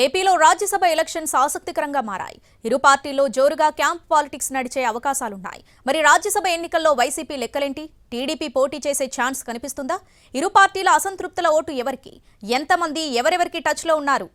ఏపీలో రాజ్యసభ ఎలక్షన్స్ ఆసక్తికరంగా మారాయి. ఇరు పార్టీల్లో జోరుగా క్యాంప్ పాలిటిక్స్ నడిచే అవకాశాలున్నాయి. మరి రాజ్యసభ ఎన్నికల్లో వైసీపీ లెక్కలేంటి? టీడీపీ పోటీ చేసే ఛాన్స్ కనిపిస్తుందా? ఇరు పార్టీల అసంతృప్తుల ఓటు ఎవరికి? ఎంతమంది ఎవరెవరికి టచ్లో ఉన్నారు?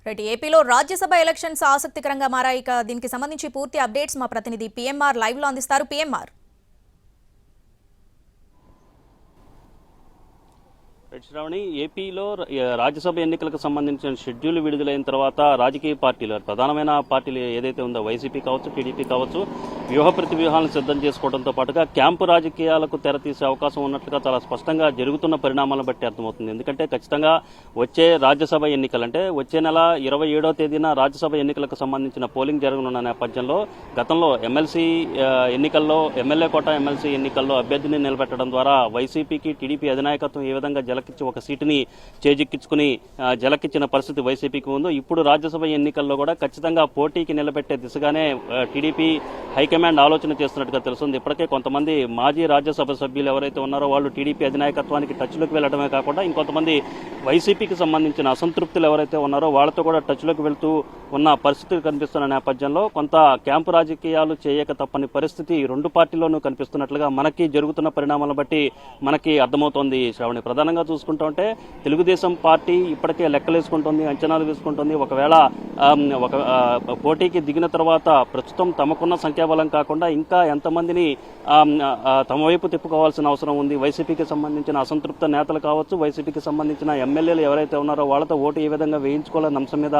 రైట్, ఏపీలో రాజ్యసభ ఎలక్షన్స్ ఆసక్తికరంగా మారాయి. దీనికి సంబంధించి పూర్తి అప్డేట్స్ మా ప్రతినిధి పిఎంఆర్ లైవ్ లో అందిస్తారు. పిఎంఆర్. శ్రావణి, ఏపీలో రాజ్యసభ ఎన్నికలకు సంబంధించిన షెడ్యూల్ విడుదలైన తర్వాత రాజకీయ పార్టీలు, ప్రధానమైన పార్టీలు ఏదైతే ఉందో వైసీపీ కావచ్చు, టీడీపీ కావచ్చు, వ్యూహ ప్రతివ్యూహాలను సిద్ధం చేసుకోవడంతో పాటుగా క్యాంపు రాజకీయాలకు తెరతీసే అవకాశం ఉన్నట్లుగా చాలా స్పష్టంగా జరుగుతున్న పరిణామాలను బట్టి అర్థమవుతుంది. ఎందుకంటే ఖచ్చితంగా వచ్చే రాజ్యసభ ఎన్నికలు అంటే వచ్చే నెల 27వ తేదీన రాజ్యసభ ఎన్నికలకు సంబంధించిన పోలింగ్ జరగనున్న నేపథ్యంలో గతంలో ఎమ్మెల్సీ ఎన్నికల్లో, ఎమ్మెల్యే కోట ఎమ్మెల్సీ ఎన్నికల్లో అభ్యర్థిని నిలబెట్టడం ద్వారా వైసీపీకి టీడీపీ అధినాయకత్వం ఏ విధంగా ఒక సీటుని చేజిక్కించుకుని జలకిచ్చిన పరిస్థితి వైసీపీకి ఉందో, ఇప్పుడు రాజ్యసభ ఎన్నికల్లో కూడా ఖచ్చితంగా పోటీకి నిలబెట్టే దిశగానే టీడీపీ హైకమాండ్ ఆలోచన చేస్తున్నట్టుగా తెలుస్తుంది. ఇప్పటికే కొంతమంది మాజీ రాజ్యసభ సభ్యులు ఎవరైతే ఉన్నారో వాళ్ళు టీడీపీ అధినాయకత్వానికి టచ్లోకి వెళ్లడమే కాకుండా ఇంకొంతమంది వైసీపీకి సంబంధించిన అసంతృప్తులు ఎవరైతే ఉన్నారో వాళ్ళతో కూడా టచ్లోకి వెళ్తూ ఉన్న పరిస్థితులు కనిపిస్తున్న నేపథ్యంలో కొంత క్యాంపు రాజకీయాలు చేయక తప్పని పరిస్థితి రెండు పార్టీల్లోనూ కనిపిస్తున్నట్లుగా మనకి జరుగుతున్న పరిణామాలను బట్టి మనకి అర్థమవుతోంది. శ్రావణి, ప్రధానంగా చూసుకుంటూ ఉంటే తెలుగుదేశం పార్టీ ఇప్పటికే లెక్కలేసుకుంటుంది, అంచనాలు వేసుకుంటుంది. ఒకవేళ పోటీకి దిగిన తర్వాత ప్రస్తుతం తమకున్న సంఖ్యాబలం కాకుండా ఇంకా ఎంతమందిని తమ వైపు తిప్పుకోవాల్సిన అవసరం ఉంది. వైసీపీకి సంబంధించిన అసంతృప్త నేతలు కావచ్చు, వైసీపీకి సంబంధించిన ఎమ్మెల్యేలు ఎవరైతే ఉన్నారో వాళ్ళతో ఓటు ఏ విధంగా వేయించుకోవాలన్న అంశం మీద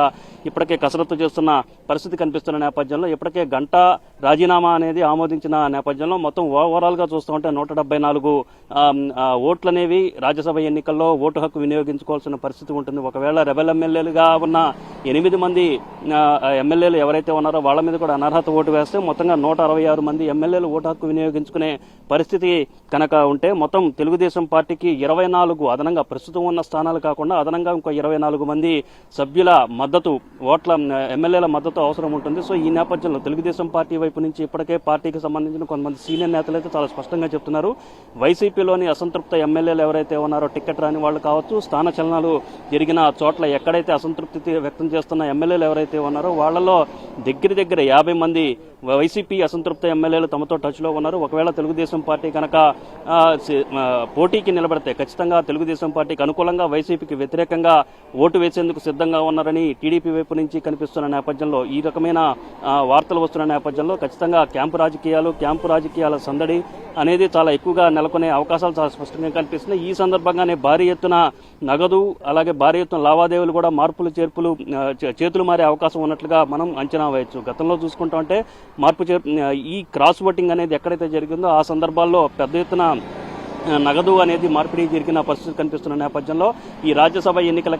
ఇప్పటికే కసరత్తు చేస్తున్న పరిస్థితి కనిపిస్తున్న నేపథ్యంలో ఇప్పటికే గంట రాజీనామా అనేది ఆమోదించిన నేపథ్యంలో మొత్తం ఓవరాల్ గా చూస్తూ ఉంటే 174 ఓట్లు అనేవి రాజ్యసభ ఎన్నికల్లో ఓటు హక్కు వినియోగించుకోవాల్సిన పరిస్థితి ఉంటుంది. ఒకవేళ రెబెల్ ఎమ్మెల్యేలుగా ఉన్న 8 మంది ఎమ్మెల్యేలు ఎవరైతే ఉన్నారో వాళ్ళ మీద కూడా అనర్హత ఓటు వేస్తే మొత్తంగా 166 మంది ఎమ్మెల్యేలు ఓటు హక్కు వినియోగించుకునే పరిస్థితి కనుక ఉంటే మొత్తం తెలుగుదేశం పార్టీకి 24 అదనంగా ప్రస్తుతం ఉన్న స్థానాలు కాకుండా అదనంగా ఇంకో 24 మంది సభ్యుల మద్దతు, ఓట్ల ఎమ్మెల్యేల మద్దతు అవసరం ఉంటుంది. సో ఈ నేపథ్యంలో తెలుగుదేశం పార్టీ వైపు నుంచి ఇప్పటికే పార్టీకి సంబంధించిన కొంతమంది సీనియర్ నేతలు అయితే చాలా స్పష్టంగా చెప్తున్నారు. వైసీపీలోని అసంతృప్త ఎమ్మెల్యేలు ఎవరైతే ఉన్నారో, టికెట్ రాని వాళ్ళు కావచ్చు, స్థాన చలనాలు జరిగిన చోట్ల ఎక్కడైతే అసంతృప్తి వ్యక్తం చేస్తున్న ఎమ్మెల్యేలు ఎవరైతే ఉన్నారో వాళ్ళలో దగ్గర 50 మంది వైసీపీ అసంతృప్త ఎమ్మెల్యేలు తమతో టచ్లో ఉన్నారు. ఒకవేళ తెలుగుదేశం పార్టీ కనుక పోటీకి నిలబడితే ఖచ్చితంగా తెలుగుదేశం పార్టీకి అనుకూలంగా, వైసీపీకి వ్యతిరేకంగా ఓటు వేసేందుకు సిద్ధంగా ఉన్నారని టీడీపీ వైపు నుంచి కనిపిస్తున్న నేపథ్యంలో, ఈ రకమైన వార్తలు వస్తున్న నేపథ్యంలో ఖచ్చితంగా క్యాంపు రాజకీయాల సందడి అనేది చాలా ఎక్కువగా నెలకొనే అవకాశాలు చాలా స్పష్టంగా కనిపిస్తున్నాయి. ఈ సందర్భంగానే భారీ ఎత్తున నగదు, అలాగే భారీ ఎత్తున లావాదేవీలు కూడా చేర్పులు చేతులు మారే అవకాశం ఉన్నట్లుగా మనం అంచనా వేయచ్చు. గతంలో చూసుకుంటా ఉంటే ఈ క్రాస్ ఓటింగ్ అనేది ఎక్కడైతే జరిగిందో ఆ సందర్భాల్లో పెద్ద ఎత్తున నగదు అనేది మార్పిడి జరిగిన పరిస్థితి కనిపిస్తున్న నేపథ్యంలో ఈ రాజ్యసభ ఎన్నికల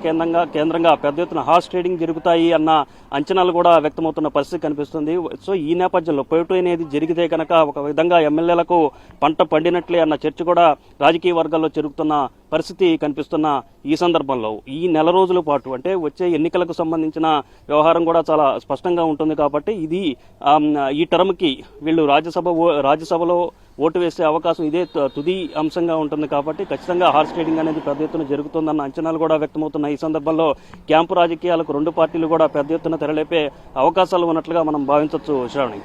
కేంద్రంగా పెద్ద ఎత్తున హార్స్ ట్రేడింగ్ జరుగుతాయి అన్న అంచనాలు కూడా వ్యక్తమవుతున్న పరిస్థితి కనిపిస్తుంది. సో ఈ నేపథ్యంలో పోటీ అనేది జరిగితే కనుక ఒక విధంగా ఎమ్మెల్యేలకు పంట పండినట్లే అన్న చర్చ కూడా రాజకీయ వర్గాల్లో జరుగుతున్న పరిస్థితి కనిపిస్తున్న ఈ సందర్భంలో ఈ నెల రోజుల పాటు అంటే వచ్చే ఎన్నికలకు సంబంధించిన వ్యవహారం కూడా చాలా స్పష్టంగా ఉంటుంది. కాబట్టి ఇది ఈ టర్మ్కి వీళ్ళు రాజ్యసభలో ఓటు వేసే అవకాశం ఇదే తుది అంశంగా ఉంటుంది. కాబట్టి ఖచ్చితంగా హార్స్ ట్రేడింగ్ అనేది పెద్ద ఎత్తున జరుగుతుందన్న అంచనాలు కూడా వ్యక్తమవుతున్న ఈ సందర్భంలో క్యాంపు రాజకీయాలకు రెండు పార్టీలు కూడా పెద్ద ఎత్తున తెరలేపే అవకాశాలు ఉన్నట్లుగా మనం భావించవచ్చు. శ్రావణి.